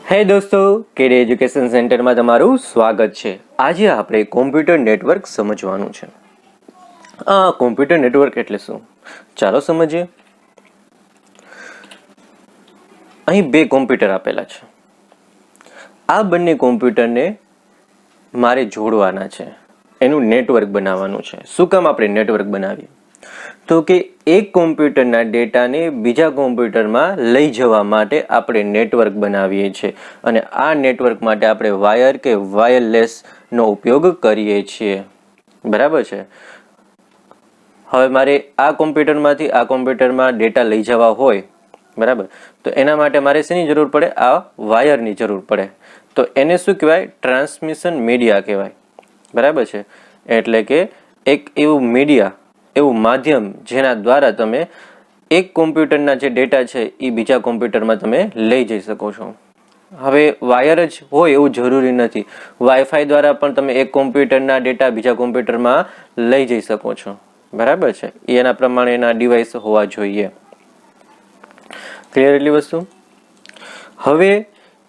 હે દોસ્તો, કેડી એજ્યુકેશન સેન્ટરમાં તમારું સ્વાગત છે। આજે આપણે કોમ્પ્યુટર નેટવર્ક સમજવાનું છે। કોમ્પ્યુટર નેટવર્ક એટલે શું, ચાલો સમજીએ। અહીં બે કોમ્પ્યુટર આપેલા છે। આ બંને કોમ્પ્યુટરને મારે જોડવાના છે, એનું નેટવર્ક બનાવવાનું છે। શું કામ આપણે નેટવર્ક બનાવીએ? તો કે એક કોમ્પ્યુટરના ડેટાને બીજા કોમ્પ્યુટરમાં લઈ જવા માટે આપણે નેટવર્ક બનાવીએ છીએ અને આ નેટવર્ક માટે આપણે વાયર કે વાયરલેસનો ઉપયોગ કરીએ છીએ, બરાબર છે। હવે મારે આ કોમ્પ્યુટરમાંથી આ કોમ્પ્યુટરમાં ડેટા લઈ જવા હોય, બરાબર, તો એના માટે મારે શેની જરૂર પડે? આ વાયરની જરૂર પડે। તો એને શું કહેવાય? ટ્રાન્સમિશન મીડિયા કહેવાય, બરાબર છે। એટલે કે એક એવું મીડિયા, એવું માધ્યમ જેના દ્વારા તમે એક કોમ્પ્યુટરના જે ડેટા છે એ બીજા કોમ્પ્યુટરમાં તમે લઈ જઈ શકો છો। હવે વાયર જ હોય એવું જરૂરી નથી, વાઈફાઈ દ્વારા પણ તમે એક કોમ્પ્યુટરના ડેટા બીજા કોમ્પ્યુટરમાં લઈ જઈ શકો છો, બરાબર છે। એના પ્રમાણેના ડિવાઇસ હોવા જોઈએ। ક્લિયર એટલી વસ્તુ? હવે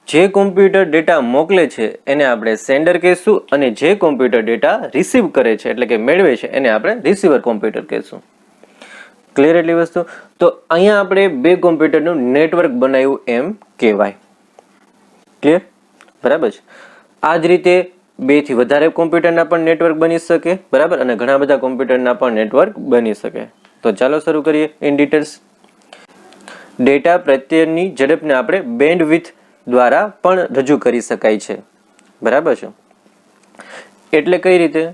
જે કોમ્પ્યુટર ડેટા મોકલે છે એને આપણે સેન્ડર કહીશું અને જે કોમ્પ્યુટર ડેટા રિસીવ કરે છે એટલે કે મેળવે છે એને આપણે રિસીવર કોમ્પ્યુટર કહીશું। ક્લિયર એટલી વસ્તુ? તો અહીંયા આપણે બે કોમ્પ્યુટરનું નેટવર્ક બનાવ્યું એમ કહેવાય। ક્લિયર? બરાબર છે। આ જ રીતે બે થી વધારે કોમ્પ્યુટરના પણ નેટવર્ક બની શકે, બરાબર, અને ઘણા બધા કોમ્પ્યુટરના પણ નેટવર્ક બની શકે। તો ચાલો શરૂ કરીએ ઇન ડિટેલ્સ। ડેટા પ્રત્યેની ઝડપને આપણે બેન્ડવિડ્થ દ્વારા પણ રજૂ કરી શકાય છે, બરાબર છે। એટલે કઈ રીતે?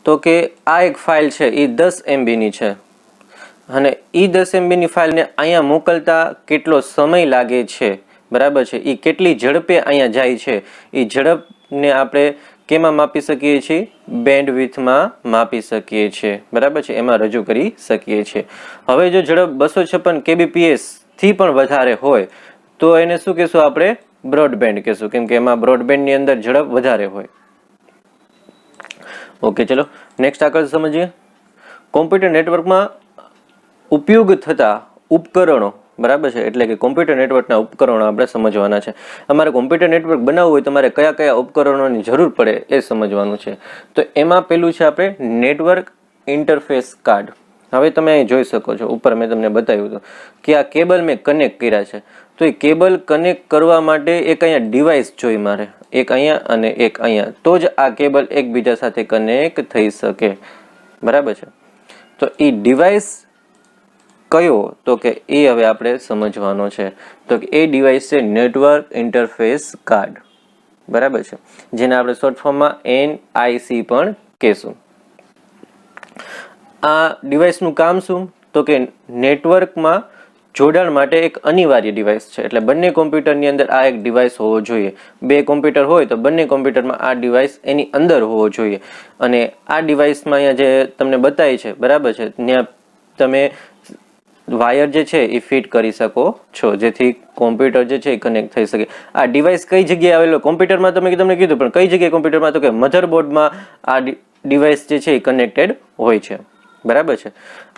તો કે આ એક ફાઇલ છે એ 10 MB ની છે અને એ 10 MB ની ફાઇલને અહીંયા મોકલતા કેટલો સમય લાગે છે, બરાબર છે, એ કેટલી ઝડપે અહીંયા જાય છે, એ ઝડપને આપણે કેમાં માપી શકીએ છીએ? બેન્ડવિડ્થમાં માપી શકીએ છીએ, બરાબર છે, એમાં રજૂ કરી શકીએ છીએ। હવે જો ઝડપ 256 kbps થી પણ વધારે હોય તો એને શું કહેશું? આપણે બ્રોડબેન્ડ કહેશું, કેમ કે એમાં બ્રોડબેન્ડની અંદર ઝડપ વધારે હોય। ઓકે, ચલો નેક્સ્ટ આગળ સમજીએ। કોમ્પ્યુટર નેટવર્કમાં ઉપયોગ થતા ઉપકરણો, બરાબર છે, એટલે કે કોમ્પ્યુટર નેટવર્કના ઉપકરણો આપણે સમજવાના છે। અમારે કોમ્પ્યુટર નેટવર્ક બનાવવું હોય તો તમારે કયા કયા ઉપકરણોની જરૂર પડે એ સમજવાનું છે। તો એમાં પેલું છે આપણે નેટવર્ક ઇન્ટરફેસ કાર્ડ। હવે તમે અહીં જોઈ શકો છો, ઉપર મેં તમને બતાવ્યું હતું કે આ કેબલ મેં કનેક્ટ કર્યા છે। તો એ કેબલ કનેક્ટ કરવા માટે એક અહીંયા ડિવાઇસ જોઈએ મારે, એક અહીંયા અને એક અહીંયા, તો જ આ કેબલ એકબીજા સાથે કનેક્ટ થઈ શકે, બરાબર છે। તો એ ડિવાઇસ કયો? તો કે એ હવે આપણે સમજવાનો છે। તો કે એ ડિવાઇસ છે નેટવર્ક ઇન્ટરફેસ કાર્ડ, બરાબર છે, જેને આપણે શોર્ટ ફોર્મમાં NIC પણ કહેશું। આ ડિવાઇસનું કામ શું? તો કે નેટવર્કમાં જોડાણ માટે એક અનિવાર્ય ડિવાઇસ છે, એટલે બંને કોમ્પ્યુટરની અંદર આ એક ડિવાઇસ હોવો જોઈએ। બે કોમ્પ્યુટર હોય તો બંને કોમ્પ્યુટરમાં આ ડિવાઇસ એની અંદર હોવો જોઈએ અને આ ડિવાઇસમાં અહીંયા જે તમને બતાવી છે, બરાબર છે, ત્યાં તમે વાયર જે છે એ ફિટ કરી શકો છો જેથી કોમ્પ્યુટર જે છે એ કનેક્ટ થઈ શકે। આ ડિવાઇસ કઈ જગ્યાએ આવેલો? કોમ્પ્યુટરમાં તમને કીધું, પણ કઈ જગ્યાએ કોમ્પ્યુટરમાં? તો કે મધરબોર્ડમાં આ ડિવાઇસ જે છે એ કનેક્ટેડ હોય છે, બરાબર છે।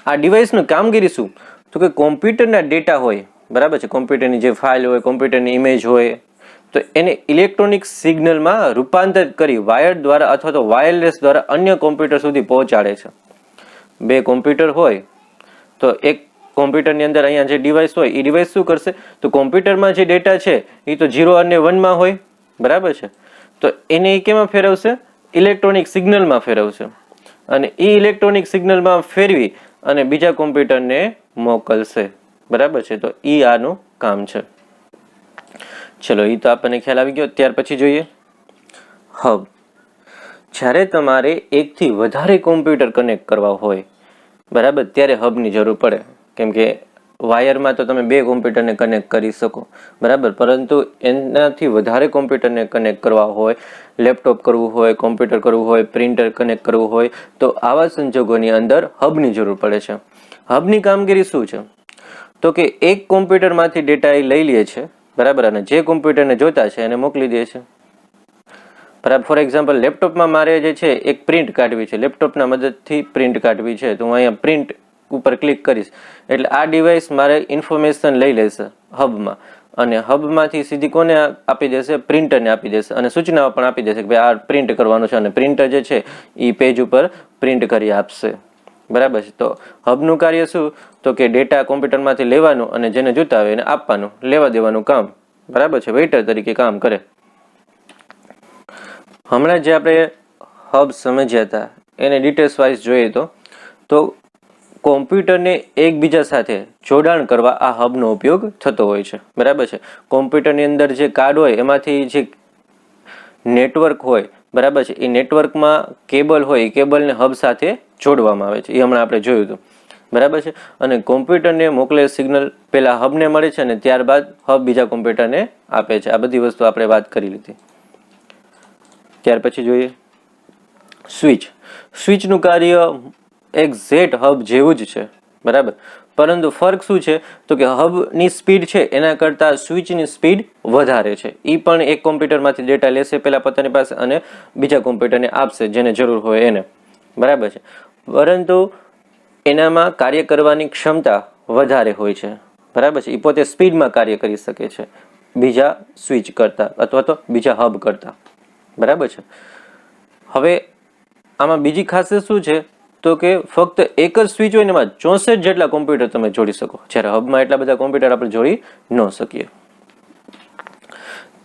આ ડિવાઇસનું કામગીરી શું? તો કે કોમ્પ્યુટરના ડેટા હોય, બરાબર છે, કોમ્પ્યુટરની જે ફાઇલ હોય, કોમ્પ્યુટરની ઇમેજ હોય, તો એને ઇલેક્ટ્રોનિક સિગ્નલમાં રૂપાંતરિત કરી વાયર દ્વારા અથવા તો વાયરલેસ દ્વારા અન્ય કોમ્પ્યુટર સુધી પહોંચાડે છે। બે કોમ્પ્યુટર હોય તો એક કોમ્પ્યુટરની અંદર અહીંયા જે ડિવાઇસ હોય એ ડિવાઇસ શું કરશે? તો કોમ્પ્યુટરમાં જે ડેટા છે એ તો 0 અને 1 માં હોય, બરાબર છે, તો એને કેમાં ફેરવશે? ઇલેક્ટ્રોનિક સિગ્નલમાં ફેરવશે અને એ ઇલેક્ટ્રોનિક સિગ્નલમાં ફેરવી અને બીજા કોમ્પ્યુટરને મોકલશે, બરાબર છે। તો એ આનું કામ છે। ચલો, એ તો આપણને ખ્યાલ આવી ગયો। ત્યાર પછી જોઈએ હબ। જ્યારે તમારે એકથી વધારે કોમ્પ્યુટર કનેક્ટ કરવા હોય, બરાબર, ત્યારે હબની જરૂર પડે, કેમ કે વાયરમાં તો તમે બે કોમ્પ્યુટરને કનેક્ટ કરી શકો, બરાબર, પરંતુ એનાથી વધારે કોમ્પ્યુટરને કનેક્ટ કરવા હોય, લેપટોપ કરવું હોય, કોમ્પ્યુટર કરવું હોય, પ્રિન્ટર કનેક્ટ કરવું હોય, તો આવા સંજોગોની અંદર હબની જરૂર પડે છે। હબની કામગીરી શું છે? તો કે એક કોમ્પ્યુટરમાંથી ડેટા એ લઈ લે છે, બરાબર, અને જે કોમ્પ્યુટરને જોતા છે એને મોકલી દે છે, બરાબર। ફોર એક્ઝામ્પલ, લેપટોપમાં મારે જે છે એક પ્રિન્ટ કાઢવી છે, લેપટોપના મદદથી પ્રિન્ટ કાઢવી છે, તો હું અહીંયા પ્રિન્ટ ઉપર ક્લિક કરીશ એટલે આ ડિવાઇસ મારે ઇન્ફોર્મેશન લઈ લેશે હબમાં, અને હબમાંથી સીધી કોને આપી દેશે? પ્રિન્ટરને આપી દેશે અને સૂચનાઓ પણ આપી દેશે કે ભાઈ આ પ્રિન્ટ કરવાનું છે, અને પ્રિન્ટર જે છે એ પેજ ઉપર પ્રિન્ટ કરી આપશે. બરાબર છે. તો હબનું કાર્ય શું? તો કે ડેટા કોમ્પ્યુટરમાંથી લેવાનું અને જેને જોતા હોય એને આપવાનું, લેવા દેવાનું કામ. બરાબર છે. વેઇટર તરીકે કામ કરે. હમણાં જે આપણે હબ સમજ્યા હતા એને ડિટેલ્સ વાઇઝ જોઈએ તો કોમ્પ્યુટરને એકબીજા સાથે જોડાણ કરવા આ હબનો ઉપયોગ થતો હોય છે. બરાબર છે. કોમ્પ્યુટરની અંદર જે કાર્ડ હોય એમાંથી જે નેટવર્ક હોય, બરાબર છે, એ નેટવર્કમાં કેબલ હોય, એ કેબલને હબ સાથે જોડવામાં આવે છે. એ હમણાં આપણે જોયું હતું. બરાબર છે. અને કોમ્પ્યુટરને મોકલે સિગ્નલ પહેલા હબને મળે છે અને ત્યારબાદ હબ બીજા કોમ્પ્યુટરને આપે છે. આ બધી વસ્તુ આપણે વાત કરી લીધી. ત્યાર પછી જોઈએ સ્વિચ. સ્વિચનું કાર્ય એક્ઝેક્ટ હબ જેવું જ છે. બરાબર. પરંતુ ફરક શું છે? તો કે હબની સ્પીડ છે એના કરતાં સ્વિચની સ્પીડ વધારે છે. એ પણ એક કોમ્પ્યુટરમાંથી ડેટા લેશે પહેલાં પોતાની પાસે અને બીજા કોમ્પ્યુટરને આપશે જેને જરૂર હોય એને. બરાબર છે. પરંતુ એનામાં કાર્ય કરવાની ક્ષમતા વધારે હોય છે. બરાબર છે. એ પોતે સ્પીડમાં કાર્ય કરી શકે છે બીજા સ્વિચ કરતાં અથવા તો બીજા હબ કરતાં. બરાબર છે. હવે આમાં બીજી ખાસિયત શું છે? તો કે ફક્ત એક જ સ્વિચ હોય ને એમાં 64 જેટલા કોમ્પ્યુટર તમે જોડી શકો, જ્યારે હબમાં એટલા બધા કોમ્પ્યુટર આપણે જોડી ન શકીએ.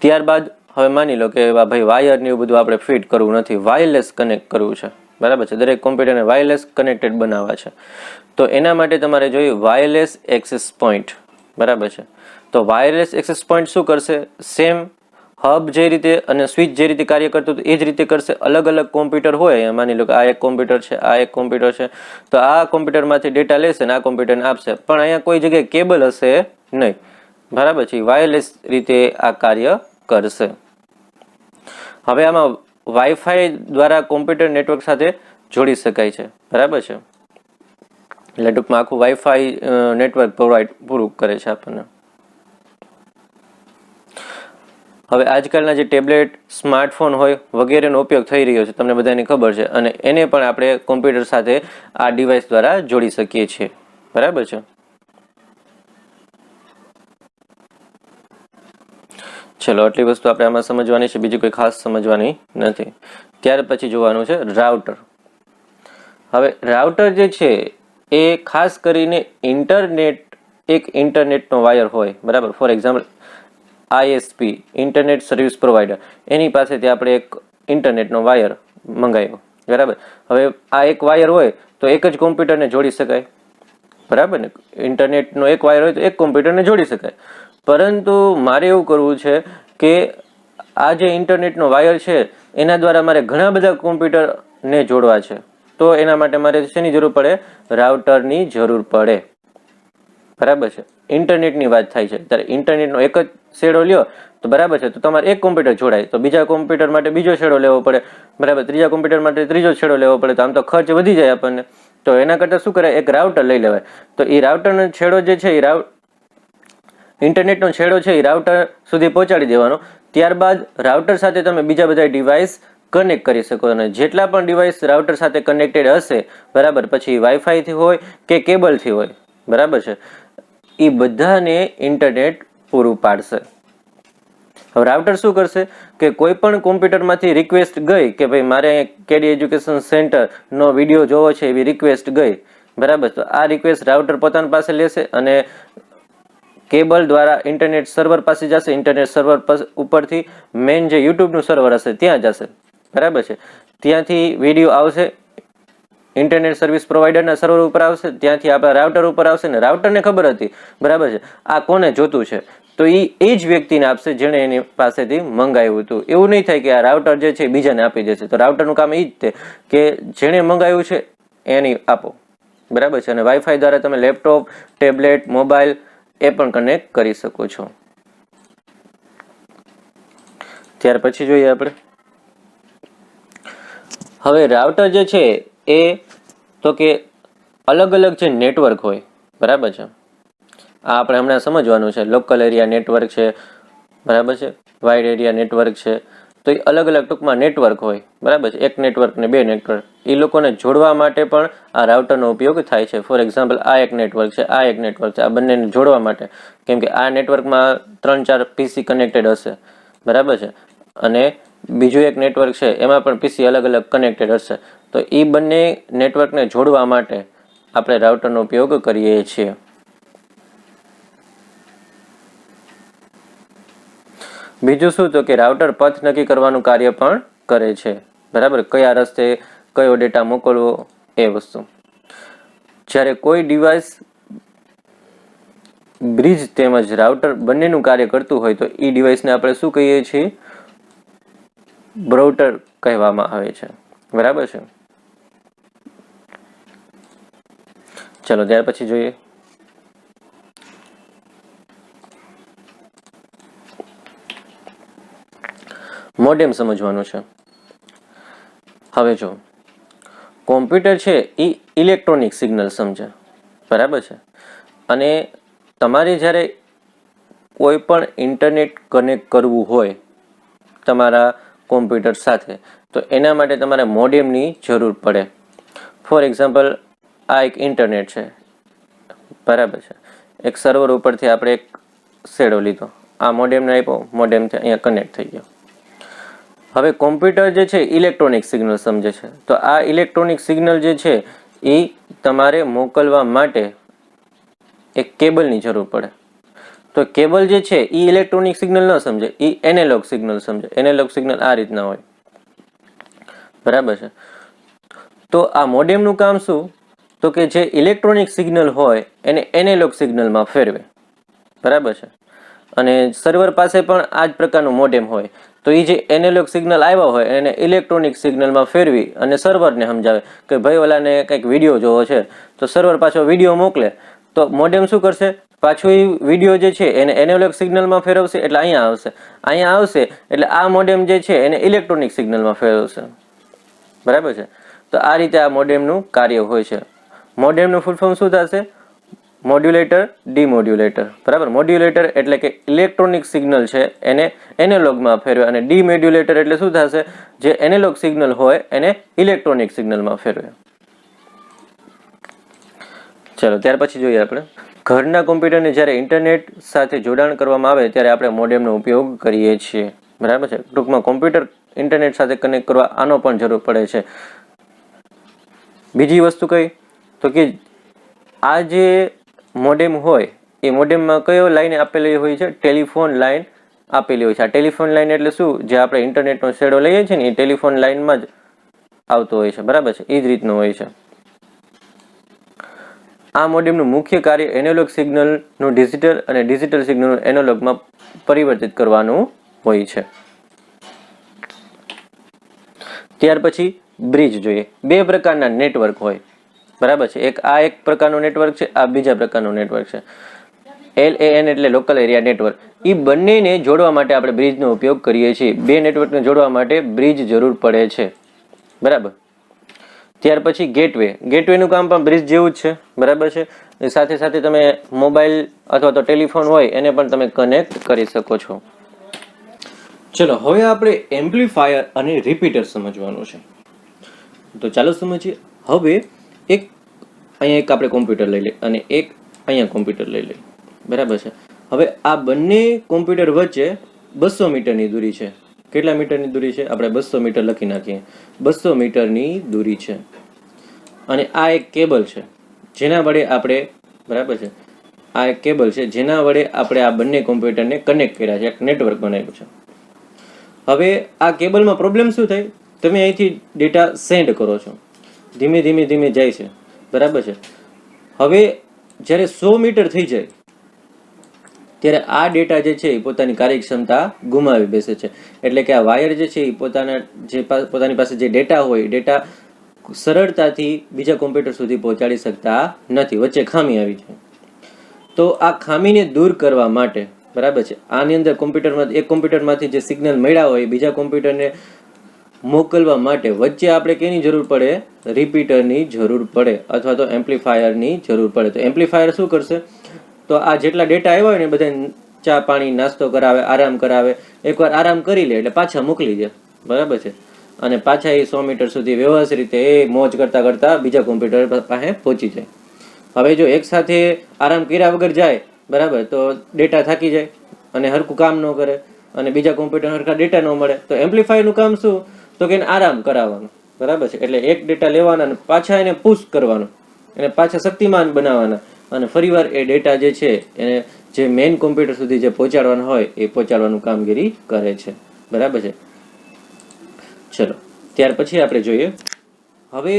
ત્યારબાદ હવે માની લો કે ભાઈ વાયર ને એવું બધું આપણે ફિટ કરવું નથી, વાયરલેસ કનેક્ટ કરવું છે. બરાબર છે. દરેક કોમ્પ્યુટરને વાયરલેસ કનેક્ટેડ બનાવવા છે. તો એના માટે તમારે જોઈએ વાયરલેસ એક્સેસ પોઈન્ટ. બરાબર છે. તો વાયરલેસ એક્સેસ પોઈન્ટ શું કરશે? સેમ હબ જે રીતે અને સ્વિચ જે રીતે કાર્ય કરતું હતું એ જ રીતે કરશે. અલગ અલગ કોમ્પ્યુટર હોય, માની લો કે આ એક કોમ્પ્યુટર છે, આ એક કોમ્પ્યુટર છે, તો આ કોમ્પ્યુટરમાંથી ડેટા લેશે અને આ કોમ્પ્યુટરને આપશે. પણ અહીંયા કોઈ જગ્યાએ કેબલ હશે નહીં. બરાબર છે. વાયરલેસ રીતે આ કાર્ય કરશે. હવે આમાં વાઈફાઈ દ્વારા કોમ્પ્યુટર નેટવર્ક સાથે જોડી શકાય છે. બરાબર છે. એટલે ટૂંકમાં આખું વાઈફાઈ નેટવર્ક પૂરું કરે છે આપણને. હવે આજકાલના જે ટેબ્લેટ, સ્માર્ટફોન હોય વગેરેનો ઉપયોગ થઈ રહ્યો છે, તમને બધાને ખબર છે, અને એને પણ આપણે કોમ્પ્યુટર સાથે આ ડિવાઇસ દ્વારા જોડી શકીએ છીએ. બરાબર છે. ચલો, આટલી વસ્તુ આપણે આમાં સમજવાની છે, બીજી કોઈ ખાસ સમજવાની નથી. ત્યાર પછી જોવાનું છે રાઉટર. હવે રાઉટર જે છે એ ખાસ કરીને ઇન્ટરનેટનો વાયર હોય. બરાબર. For example ISP, internet service provider, એની પાસેથી આપણે એક ઇન્ટરનેટનો વાયર મંગાવ્યો. બરાબર. હવે આ એક વાયર હોય તો એક જ કોમ્પ્યુટરને જોડી શકાય. બરાબર ને. ઇન્ટરનેટનો એક વાયર હોય તો એક કોમ્પ્યુટરને જોડી શકાય. પરંતુ મારે એવું કરવું છે કે આ જે ઇન્ટરનેટનો વાયર છે એના દ્વારા મારે ઘણા બધા કોમ્પ્યુટરને જોડવા છે. તો એના માટે મારે શેની જરૂર પડે? રાઉટરની જરૂર પડે. બરાબર છે. ઇન્ટરનેટની વાત થાય છે ત્યારે ઇન્ટરનેટનો એક જ શેડો લ્યો તો બરાબર છે, તો તમારે એક કોમ્પ્યુટર જોડાય તો બીજા કોમ્પ્યુટર માટે બીજો શેડો લેવો પડે. બરાબર. ત્રીજા કોમ્પ્યુટર માટે ત્રીજો શેડો લેવો પડે. તો આમ તો ખર્ચ વધી જાય આપણને. તો એના કરતાં શું કરે? એક રાઉટર લઈ લેવાય. તો એ રાઉટરનો છેડો જે છે એ ઇન્ટરનેટનો છેડો છે એ રાઉટર સુધી પહોંચાડી દેવાનો. ત્યારબાદ રાઉટર સાથે તમે બીજા બધા ડિવાઇસ કનેક્ટ કરી શકો. અને જેટલા પણ ડિવાઇસ રાઉટર સાથે કનેક્ટેડ હશે, બરાબર, પછી વાઈફાઈથી હોય કે કેબલથી હોય, બરાબર છે, એ બધાને ઇન્ટરનેટ પૂરું પાડશે. હવે રાઉટર શું કરશે કે કોઈ પણ કોમ્પ્યુટરમાંથી રિક્વેસ્ટ ગઈ કે ભાઈ મારે કેડી એજ્યુકેશન સેન્ટરનો વિડીયો જોવો છે, એવી રિક્વેસ્ટ ગઈ. બરાબર. તો આ રિક્વેસ્ટ રાઉટર પોતાની પાસે લેશે અને કેબલ દ્વારા ઇન્ટરનેટ સર્વર પાસે જશે. ઇન્ટરનેટ સર્વર ઉપરથી મેઇન જે યુટ્યુબનું સર્વર હશે ત્યાં જશે. બરાબર છે. ત્યાંથી વિડીયો આવશે, ઇન્ટરનેટ સર્વિસ પ્રોવાઈડરના સર્વર ઉપર આવશે, ત્યાંથી આપણા રાઉટર ઉપર આવશે. ને રાઉટરને ખબર હતી, બરાબર છે, આ કોને જોતું છે, તો એ જ વ્યક્તિને આપશે જેણે એની પાસેથી મંગાવ્યું હતું. એવું નહીં થાય કે આ રાઉટર જે છે બીજાને આપી દેશે. તો રાઉટરનું કામ એ જ છે કે જેણે મંગાવ્યું છે એની આપો. બરાબર છે. અને વાઈફાઈ દ્વારા તમે લેપટોપ, ટેબ્લેટ, મોબાઈલ એ પણ કનેક્ટ કરી શકો છો. ત્યાર પછી જોઈએ આપણે હવે રાઉટર જે છે એ તો કે અલગ અલગ જે નેટવર્ક હોય, બરાબર છે, આ આપણે હમણાં સમજવાનું છે. લોકલ એરિયા નેટવર્ક છે, બરાબર છે, વાઇડ એરિયા નેટવર્ક છે. તો એ અલગ અલગ ટૂંકમાં નેટવર્ક હોય, બરાબર છે, એક નેટવર્ક ને બે નેટવર્ક, એ લોકોને જોડવા માટે પણ આ રાઉટરનો ઉપયોગ થાય છે. ફોર એક્ઝામ્પલ, આ એક નેટવર્ક છે, આ એક નેટવર્ક છે, આ બંનેને જોડવા માટે, કેમ કે આ નેટવર્કમાં 3-4 PC કનેક્ટેડ હશે, બરાબર છે, અને બીજું એક નેટવર્ક છે એમાં પણ PC અલગ અલગ કનેક્ટેડ હશે, તો એ બંને નેટવર્કને જોડવા માટે આપણે રાઉટરનો ઉપયોગ કરીએ છીએ. બીજું શું, તો કે રાઉટર પથ નક્કી કરવાનું કાર્ય પણ કરે છે, બરાબર, કયા રસ્તે કયો ડેટા મોકલવો એ વસ્તુ. જ્યારે કોઈ ડિવાઇસ બ્રિજ તેમજ રાઉટર બંનેનું કાર્ય કરતું હોય તો એ ડિવાઇસને આપણે શું કહીએ છીએ? બ્રાઉટર કહેવામાં આવે છે, બરાબર છે. ચલો ત્યાર પછી જોઈએ મોડેમ સમજવાનું છે. હવે જો કોમ્પ્યુટર છે એ ઇલેક્ટ્રોનિક સિગ્નલ સમજે, બરાબર છે, અને તમારે જ્યારે કોઈ પણ ઇન્ટરનેટ કનેક્ટ કરવું હોય તમારા કોમ્પ્યુટર સાથે, તો એના માટે તમારે મોડેમની જરૂર પડે. ફોર એક્ઝામ્પલ, આ એક ઇન્ટરનેટ છે, બરાબર છે, એક સર્વર ઉપરથી આપણે એક શેડો લીધો, આ મોડેમને આપ્યો, મોડેમથી અહીંયા કનેક્ટ થઈ ગયો. હવે કોમ્પ્યુટર જે છે ઇલેક્ટ્રોનિક સિગ્નલ સમજે છે, તો આ ઇલેક્ટ્રોનિક સિગ્નલ જે છે એ તમારે મોકલવા માટે એક કેબલની જરૂર પડે. તો કેબલ જે છે એ ઇલેક્ટ્રોનિક સિગ્નલ ન સમજે, એ એનાલોગ સિગ્નલ સમજે. એનાલોગ સિગ્નલ આ રીતના હોય, બરાબર છે. તો આ મોડેમનું કામ શું, તો કે જે ઇલેક્ટ્રોનિક સિગ્નલ હોય એને એનાલોગ સિગ્નલમાં ફેરવે, બરાબર છે. અને સર્વર પાસે પણ આ જ પ્રકારનું મોડેમ હોય, તો એ જે એનાલોગ સિગ્નલ આવ્યા હોય એને ઇલેક્ટ્રોનિક સિગ્નલમાં ફેરવી અને સર્વરને સમજાવે કે ભાઈ ઓલાને કંઈક વિડીયો જોવો છે, તો સર્વર પાછો વિડીયો મોકલે, તો મોડેમ શું કરશે, પાછું એ વિડીયો જે છે એને એનાલોગ સિગ્નલમાં ફેરવશે, એટલે અહીંયા આવશે એટલે આ મોડેમ જે છે એને ઇલેક્ટ્રોનિક સિગ્નલમાં ફેરવશે, બરાબર છે. તો આ રીતે આ મોડેમનું કાર્ય હોય છે. મોડેમનું ફૂલ ફોર્મ શું થશે? મોડ્યુલેટર, ડીમોડ્યુલેટર, બરાબર. મોડ્યુલેટર એટલે કે ઇલેક્ટ્રોનિક સિગ્નલ છે એને એનાલોગમાં ફેરવે, અને ડીમોડ્યુલેટર એટલે શું થશે? જે એનાલોગ સિગ્નલ હોય એને ઇલેક્ટ્રોનિક સિગ્નલમાં ફેરવે. ચલો ત્યાર પછી જોઈએ આપણે ઘરના કોમ્પ્યુટરને જ્યારે ઇન્ટરનેટ સાથે જોડાણ કરવામાં આવે ત્યારે આપણે મોડેમનો ઉપયોગ કરીએ છીએ, બરાબર છે. ટૂંકમાં કોમ્પ્યુટર ઇન્ટરનેટ સાથે કનેક્ટ કરવા આનો પણ જરૂર પડે છે. બીજી વસ્તુ કઈ, તો કે આ જે મોડેમ હોય એ મોડેમમાં કયો લાઈન આપેલી હોય છે? ટેલિફોન લાઈન આપેલી હોય છે. આ ટેલિફોન લાઈન એટલે શું? જે આપણે ઇન્ટરનેટનો શેડો લઈએ છીએ ને એ ટેલિફોન લાઈનમાં જ આવતો હોય છે, બરાબર છે, એ જ રીતનું હોય છે. આ મોડેમનું મુખ્ય કાર્ય એનાલોગ સિગ્નલનું ડિજિટલ અને ડિજિટલ સિગ્નલનું એનાલોગમાં પરિવર્તિત કરવાનું હોય છે. ત્યાર પછી બ્રિજ જોઈએ. બે પ્રકારના નેટવર્ક હોય, બરાબર છે. એક પ્રકારનું નેટવર્ક છે, આ બીજા પ્રકારનું નેટવર્ક છે. LAN એટલે લોકલ એરિયા નેટવર્ક. એ બંનેને જોડવા માટે આપણે બ્રિજનો ઉપયોગ કરીએ છીએ. બે નેટવર્કને જોડવા માટે બ્રિજ જરૂર પડે છે, બરાબર. ત્યાર પછી ગેટવે. ગેટવેનું કામ પણ બ્રિજ જેવું જ છે, બરાબર છે. સાથે સાથે તમે મોબાઈલ અથવા તો ટેલિફોન હોય એને પણ તમે કનેક્ટ કરી શકો છો. ચલો હવે આપણે એમ્પ્લીફાયર અને રિપીટર સમજવાનું છે, તો ચાલો સમજીએ. હવે અહીંયા એક આપણે કોમ્પ્યુટર લઈ લઈએ અને એક અહીંયા કોમ્પ્યુટર લઈ લઈએ, બરાબર છે. હવે આ બંને કોમ્પ્યુટર વચ્ચે 200 મીટરની દૂરી છે. કેટલા મીટરની દૂરી છે? આપણે 200 મીટર લખી નાખીએ. 200 મીટરની દૂરી છે. અને આ એક કેબલ છે જેના વડે આપણે, બરાબર છે, આ એક કેબલ છે જેના વડે આપણે આ બંને કોમ્પ્યુટરને કનેક્ટ કર્યા છે, એક નેટવર્ક બનાવ્યું છે. હવે આ કેબલમાં પ્રોબ્લેમ શું થાય? તમે અહીંથી ડેટા સેન્ડ કરો છો, ધીમે ધીમે ધીમે જાય છે, બરાબર છે. હવે જ્યારે 100 મીટર થઈ જાય ત્યારે આ ડેટા જે છે એ પોતાની કાર્યક્ષમતા ગુમાવી બેસે છે. એટલે કે આ વાયર જે છે એ પોતાની પાસે જે ડેટા હોય એ ડેટા સરળતાથી બીજા કોમ્પ્યુટર સુધી પહોંચાડી શકતા નથી, વચ્ચે ખામી આવી છે. તો આ ખામીને દૂર કરવા માટે, બરાબર છે, આની અંદર એક કોમ્પ્યુટરમાંથી જે સિગ્નલ મળ્યા હોય બીજા કોમ્પ્યુટરને મોકલવા માટે વચ્ચે આપણે કેની જરૂર પડે? રિપીટરની જરૂર પડે અથવા તો એમ્પ્લીફાયરની જરૂર પડે. તો એમ્પ્લીફાયર શું કરશે? તો આ જેટલા ડેટા આવ્યા હોય ને બધા ચા પાણી નાસ્તો કરાવે, આરામ કરાવે, એકવાર આરામ કરી લે એટલે પાછા મોકલી દે, બરાબર છે. અને પાછા એ 100 મીટર સુધી વ્યવસ્થિત રીતે એ મોજ કરતા કરતા બીજા કોમ્પ્યુટર પાસે પહોંચી જાય. હવે જો એક સાથે આરામ કર્યા વગર જાય, બરાબર, તો ડેટા થાકી જાય અને હરખું કામ ન કરે અને બીજા કોમ્પ્યુટર હરખા ડેટા ન મળે. તો એમ્પ્લીફાયરનું કામ શું? તો કે એને આરામ કરાવવાનું, બરાબર છે. એટલે એક ડેટા લેવાના અને પાછા એને પુશ કરવાનું, એને પાછા શક્તિમાન બનાવવાના અને ફરીવાર એ ડેટા જે છે એને જે મેઇન કોમ્પ્યુટર સુધી જે પહોંચાડવાનું હોય એ પહોંચાડવાનું કામગીરી કરે છે, બરાબર છે. ચલો, ત્યાર પછી આપણે જોઈએ, હવે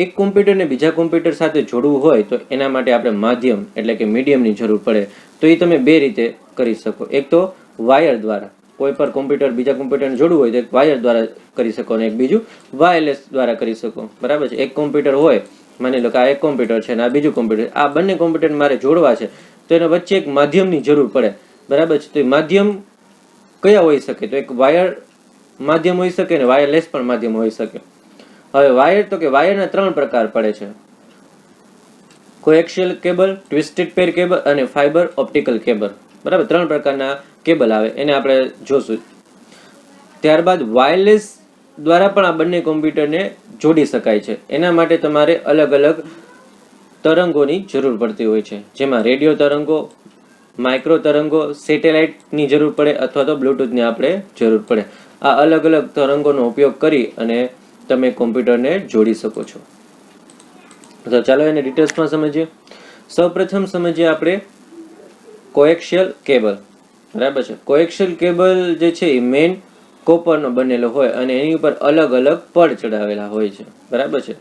એક કોમ્પ્યુટરને બીજા કોમ્પ્યુટર સાથે જોડવું હોય તો એના માટે આપણે માધ્યમ એટલે કે મીડિયમની જરૂર પડે. તો એ તમે બે રીતે કરી શકો. એક તો વાયર દ્વારા, કોઈ પણ કોમ્પ્યુટર બીજા કોમ્પ્યુટરને જોડવું હોય તો એક વાયર દ્વારા કરી શકો અને એક બીજું વાયરલેસ દ્વારા કરી શકો, બરાબર છે. એક કોમ્પ્યુટર હોય, માની લો કે આ એક કોમ્પ્યુટર છે અને આ બીજું કોમ્પ્યુટર, આ બંને કોમ્પ્યુટર મારે જોડવા છે તો એના વચ્ચે એક માધ્યમની જરૂર પડે, બરાબર છે. તો એ માધ્યમ કયા હોઈ શકે? તો એક વાયર માધ્યમ હોઈ શકે ને વાયરલેસ પણ માધ્યમ હોઈ શકે. હવે વાયર, તો કે વાયરના 3 પ્રકાર પડે છે: કોએક્શિયલ કેબલ, ટ્વિસ્ટેડ પેર કેબલ અને ફાઇબર ઓપ્ટિકલ કેબલ, બરાબર. 3 પ્રકારના કેબલ આવે, એને આપણે જોશું. ત્યારબાદ વાયરલેસ દ્વારા પણ આ બંને કોમ્પ્યુટરને જોડી શકાય છે. એના માટે તમારે અલગ અલગ તરંગોની જરૂર પડતી હોય છે, જેમાં રેડિયો તરંગો, માઇક્રો તરંગો, સેટેલાઇટની જરૂર પડે અથવા તો બ્લૂટૂથની આપણે જરૂર પડે. આ અલગ અલગ તરંગોનો ઉપયોગ કરી અને તમે કોમ્પ્યુટરને જોડી શકો છો. તો ચાલો એને ડિટેલ્સમાં સમજીએ. સૌપ્રથમ સમજીએ આપણે કોએક્શિયલ કેબલ, બરાબર છે. કોએક્શિયલ કેબલ જે છે એ મેઇન કોપરનો બનેલો હોય અને એની ઉપર અલગ અલગ પડ ચડાવેલા હોય છે, બરાબર છે,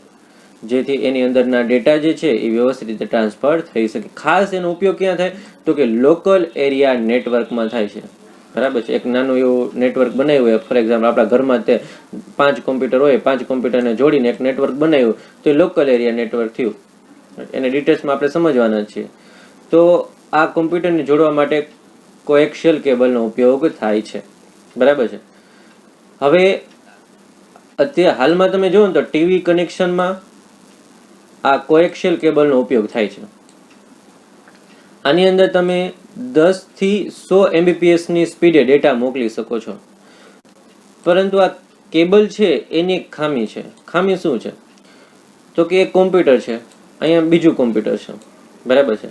જેથી એની અંદરના ડેટા જે છે એ વ્યવસ્થિત રીતે ટ્રાન્સફર થઈ શકે. ખાસ એનો ઉપયોગ ક્યાં થાય? તો કે લોકલ એરિયા નેટવર્કમાં થાય છે, બરાબર છે. એક નાનું એવું નેટવર્ક બનાવ્યું હોય, ફોર એક્ઝામ્પલ આપણા ઘરમાં તે 5 કોમ્પ્યુટર હોય, 5 કોમ્પ્યુટરને જોડીને એક નેટવર્ક બનાવ્યું તો એ લોકલ એરિયા નેટવર્ક થયું. એને ડિટેલ્સમાં આપણે સમજવાના છીએ. તો આ કોમ્પ્યુટરને જોડવા માટે કોએક્શિયલ કેબલનો ઉપયોગ થાય છે, બરાબર છે. હવે અત્યારે હાલમાં તમે જુઓ ને તો ટીવી કનેક્શનમાં આ કોએક્શિયલ કેબલનો ઉપયોગ થાય છે. આની અંદર તમે 10 થી 100 Mbps ની સ્પીડે ડેટા મોકલી શકો છો. પરંતુ આ કેબલ છે એની એક ખામી છે. ખામી શું છે? તો કે એક કોમ્પ્યુટર છે, અહીંયા બીજું કોમ્પ્યુટર છે, બરાબર છે.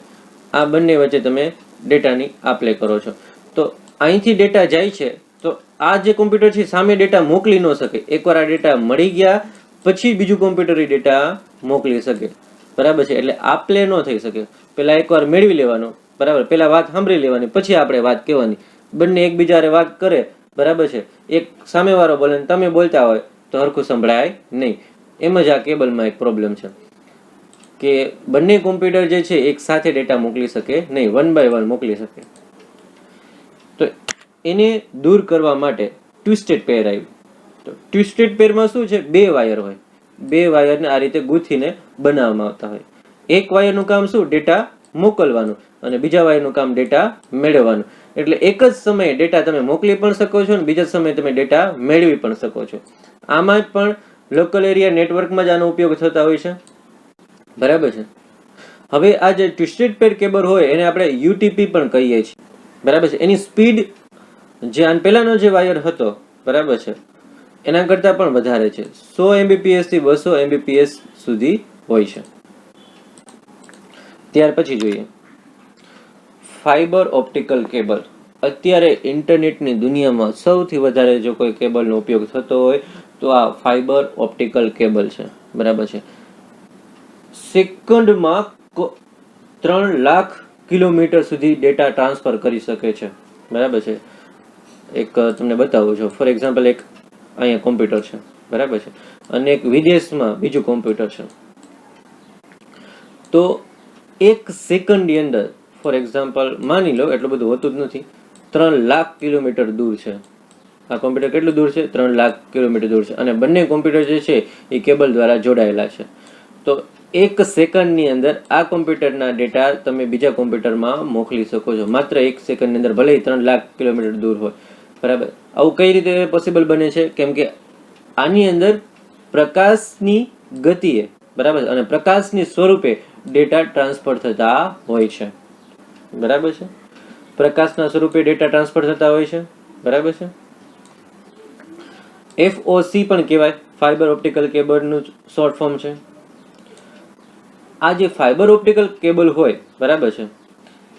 આ બંને વચ્ચે તમે ડેટાની આપ-લે કરો છો. તો અહીંથી ડેટા જાય છે તો આ જે કોમ્પ્યુટર છે સામે ડેટા મોકલી ન શકે. એકવાર આ ડેટા મળી ગયા પછી બીજું કોમ્પ્યુટર એ ડેટા મોકલી શકે, બરાબર છે. એટલે આપ-લે ન થઈ શકે. પહેલા એકવાર મેળવી લેવાનો, બરાબર, પહેલા વાત સાંભળી લેવાની, પછી આપણે વાત કહેવાની. બંને એકબીજાને વાત કરે, બરાબર છે, એક સામેવાળો બોલે તમે બોલતા હોય તો હરખું સંભળાય નહીં. એમ જ આ કેબલમાં એક પ્રોબ્લેમ છે કે બંને કોમ્પ્યુટર જે છે એક સાથે ડેટા મોકલી શકે નહીં, 1 by 1 મોકલી શકે. તો એને દૂર કરવા માટે ટ્વિસ્ટેડ પેર આવ્યું. તો ટ્વિસ્ટેડ પેરમાં શું છે? 2 વાયર હોય, 2 વાયરને આ રીતે ગૂંથીને બનાવવામાં આવતા હોય. એક વાયરનું કામ શું? ડેટા મોકલવાનું અને બીજા વાયરનું કામ ડેટા મેળવવાનું. એટલે એક જ સમયે ડેટા તમે મોકલી પણ શકો છો અને બીજા સમયે તમે ડેટા મેળવી પણ શકો છો. આમાં પણ લોકલ એરિયા નેટવર્કમાં જ આનો ઉપયોગ થતા હોય છે, બરાબર છે. હવે આ જે ટ્વિસ્ટેડ પેર કેબલ હોય એને આપણે UTP પણ કહીએ છીએ, બરાબર છે. એની સ્પીડ જે આન પહેલાનો જે વાયર હતો, બરાબર છે, એના કરતાં પણ વધારે છે. 100 Mbps થી 200 Mbps સુધી હોય છે. ત્યાર પછી જોઈએ ફાઇબર ઓપ્ટિકલ કેબલ. અત્યારે ઇન્ટરનેટની દુનિયામાં સૌથી વધારે જો કોઈ કેબલનો ઉપયોગ થતો હોય તો આ ફાઇબર ઓપ્ટિકલ કેબલ છે, બરાબર છે. સેકન્ડમાં 3 લાખ કિલોમીટર સુધી ડેટા ટ્રાન્સફર કરી શકે છે, બરાબર છે. એક તમને બતાવું છું. ફોર એક્ઝામ્પલ એક અહીંયા કોમ્પ્યુટર છે, બરાબર છે, અને એક વિદેશમાં બીજું કોમ્પ્યુટર છે. તો 1 સેકન્ડની અંદર, ફોર એક્ઝામ્પલ માની લો, એટલું બધું હોતું જ નથી, 3 લાખ કિલોમીટર દૂર છે આ કોમ્પ્યુટર. કેટલું દૂર છે? 3 લાખ કિલોમીટર દૂર છે. અને બંને કોમ્પ્યુટર જે છે એ કેબલ દ્વારા જોડાયેલા છે. તો 1 સેકન્ડની અંદર આ કોમ્પ્યુટરના ડેટા તમે બીજા કોમ્પ્યુટરમાં મોકલી શકો છો, માત્ર 1 સેકન્ડની અંદર, ભલે 3 લાખ કિલોમીટર દૂર હોય, બરાબર. આવું કઈ રીતે પોસિબલ બને છે? કેમ કે આની અંદર પ્રકાશની ગતિએ, બરાબર, અને પ્રકાશની સ્વરૂપે ડેટા ટ્રાન્સફર થતા હોય છે, બરાબર છે. પ્રકાશના સ્વરૂપે ડેટા ટ્રાન્સફર થતા હોય છે, બરાબર છે. FOC પણ કહેવાય, ફાઇબર ઓપ્ટિકલ કેબલનું શોર્ટ ફોર્મ છે. આ જે ફાઇબર ઓપ્ટિકલ કેબલ હોય, બરાબર છે,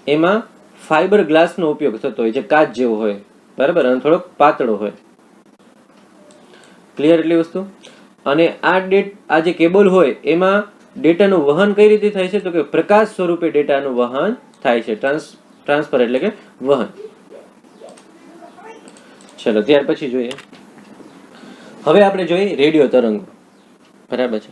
એમાં ફાઇબર ગ્લાસનો ઉપયોગ થતો હોય, જે કાચ જેવો હોય, બરાબર, અને થોડોક પાતળો હોય. ક્લિયર એટલી વસ્તુ? અને આ જે કેબલ હોય એમાં ડેટાનું વહન કઈ રીતે થાય છે? તો કે પ્રકાશ સ્વરૂપે ડેટાનું વહન થાય છે. ટ્રાન્સફર એટલે કે વહન. ચલો ત્યાર પછી જોઈએ. હવે આપણે જોઈએ રેડિયો તરંગો, બરાબર છે.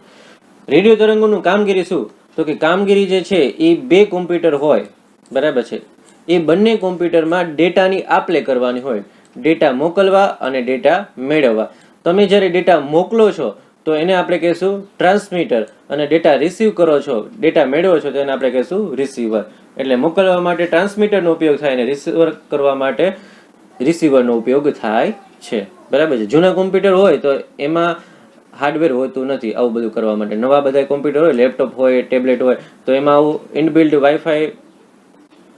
રેડિયો તરંગોનું કામગીરી શું? તો કે કામગીરી જે છે એ બે કોમ્પ્યુટર હોય, બરાબર છે, એ બંને કોમ્પ્યુટરમાં ડેટાની આપ-લે કરવાની હોય, ડેટા મોકલવા અને ડેટા મેળવવા. તમે જ્યારે ડેટા મોકલો છો તો એને આપણે કહીશું ટ્રાન્સમીટર, અને ડેટા રિસીવ કરો છો, ડેટા મેળવો છો તો એને આપણે કહીશું રિસીવર. એટલે મોકલવા માટે ટ્રાન્સમીટરનો ઉપયોગ થાય અને રિસીવર કરવા માટે રિસીવરનો ઉપયોગ થાય છે, બરાબર છે. જૂના કોમ્પ્યુટર હોય તો એમાં હાર્ડવેર હોતું નથી આવું બધું કરવા માટે. નવા બધા કોમ્પ્યુટર હોય, લેપટોપ હોય, ટેબ્લેટ હોય, તો એમાં આવું ઇનબિલ્ટ વાઈફાઈ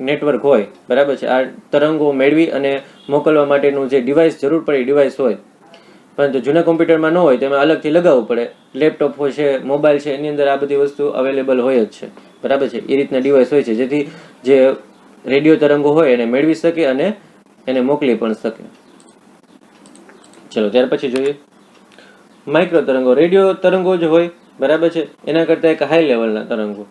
નેટવર્ક હોય, બરાબર છે. આ તરંગો મેળવી અને મોકલવા માટેનું જે ડિવાઇસ જરૂર પડે એ ડિવાઇસ હોય, પરંતુ જૂના કોમ્પ્યુટરમાં ન હોય તો એમાં અલગથી લગાવવું પડે. લેપટોપ હોય છે, મોબાઈલ છે, એની અંદર આ બધી વસ્તુ અવેલેબલ હોય જ છે, બરાબર છે. એ રીતના ડિવાઇસ હોય છે જેથી જે રેડિયો તરંગો હોય એને મેળવી શકે અને એને મોકલી પણ શકે. ચલો ત્યાર પછી જોઈએ માઇક્રો તરંગો. રેડિયો તરંગો જ હોય, બરાબર છે, એના કરતાં એક હાઈ લેવલના તરંગો.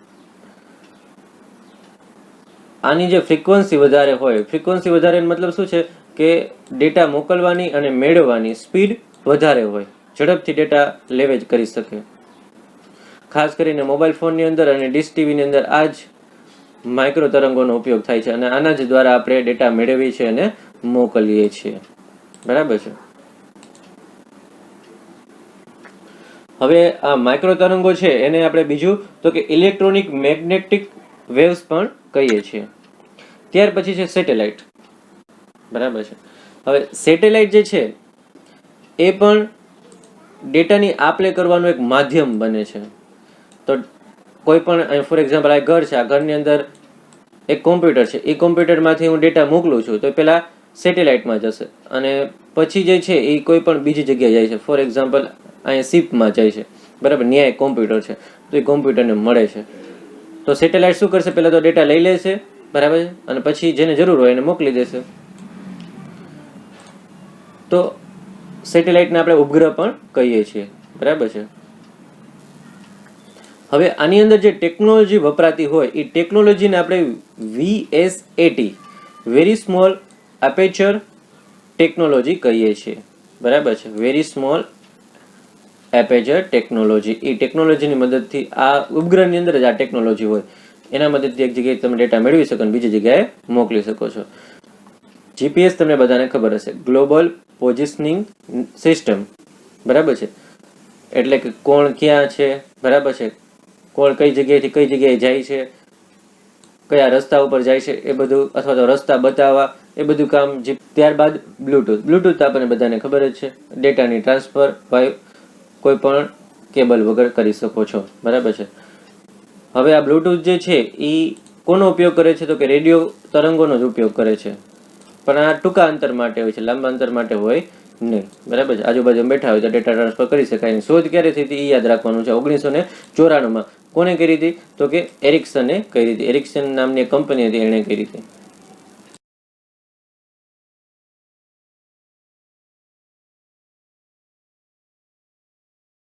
આની જે ફ્રીક્વન્સી વધારે હોય, ફ્રીક્વન્સી વધારે મતલબ શું છે કે ડેટા મોકલવાની અને મેળવવાની સ્પીડ વધારે હોય, ઝડપથી ડેટા લેવેજ કરી શકે. ખાસ કરીને મોબાઈલ ફોનની અંદર અને ડીશ ટીવીની અંદર આ જ માઇક્રો તરંગોનો ઉપયોગ થાય છે, અને આના જ દ્વારા આપણે ડેટા મેળવીએ છીએ અને મોકલીએ છીએ, બરાબર છે. હવે આ માઇક્રો તરંગો છે એને આપણે બીજું તો કે ઇલેક્ટ્રોનિક મેગ્નેટિક વેવ્સ પણ કહીએ છીએ. ત્યાર પછી છે સેટેલાઇટ, બરાબર છે. હવે સેટેલાઇટ જે છે એ પણ ડેટાની આપ-લે કરવાનું એક માધ્યમ બને છે. તો કોઈ પણ ફોર એક્ઝામ્પલ આ ઘર છે, આ ઘરની અંદર એક કોમ્પ્યુટર છે, એ કોમ્પ્યુટરમાંથી હું ડેટા મોકલું છું તો પહેલાં સેટેલાઇટમાં જશે અને પછી જે છે એ કોઈ પણ બીજી જગ્યાએ જાય છે. ફોર એક્ઝામ્પલ અહીંયા શિપમાં જાય છે, બરાબર, ત્યાં એક કોમ્પ્યુટર છે તો એ કોમ્પ્યુટરને મળે છે. તો સેટેલાઇટ શું કરશે? પહેલાં તો ડેટા લઈ લેશે, બરાબર છે, અને પછી જેને જરૂર હોય એને મોકલી દેશે. તો સેટેલાઇટને આપણે ઉપગ્રહ પણ કહીએ છીએ, બરાબર છે. હવે આની અંદર જે ટેકનોલોજી વપરાતી હોય એ ટેકનોલોજીને આપણે VSAT, very small aperture technology કહીએ છીએ, બરાબર છે. Very small aperture technology. એ ટેકનોલોજીની મદદથી આ ઉપગ્રહની અંદર જ આ ટેકનોલોજી હોય, એના મદદથી એક જગ્યાએ તમે ડેટા મેળવી શકો અને બીજી જગ્યાએ મોકલી શકો છો. GPS તમને બધાને ખબર હશે, ગ્લોબલ પોઝિશનિંગ સિસ્ટમ, બરાબર છે. એટલે કે કોણ ક્યાં છે, બરાબર છે, કોણ કઈ જગ્યાએથી કઈ જગ્યાએ જાય છે, કયા રસ્તા ઉપર જાય છે, એ બધું, અથવા તો રસ્તા બતાવવા, એ બધું કામ. ત્યારબાદ બ્લૂટૂથ આપણને બધાને ખબર જ છે, ડેટાની ટ્રાન્સફર કોઈ પણ કેબલ વગર કરી શકો છો, બરાબર છે. હવે આ બ્લૂટૂથ જે છે એ કોનો ઉપયોગ કરે છે? તો કે રેડિયો તરંગોનો જ ઉપયોગ કરે છે, પણ આ ટૂંકા અંતર માટે હોય છે, લાંબા અંતર માટે હોય નહીં, બરાબર છે. આજુબાજુ બેઠા હોય તો ડેટા ટ્રાન્સફર કરી શકાય. શોધ ક્યારે થઈ હતી એ યાદ રાખવાનું છે. 1994 કોને કરી હતી? તો કે એરિક્સને કરી હતી. એરિક્સન નામની એક કંપની હતી, એણે કરી હતી,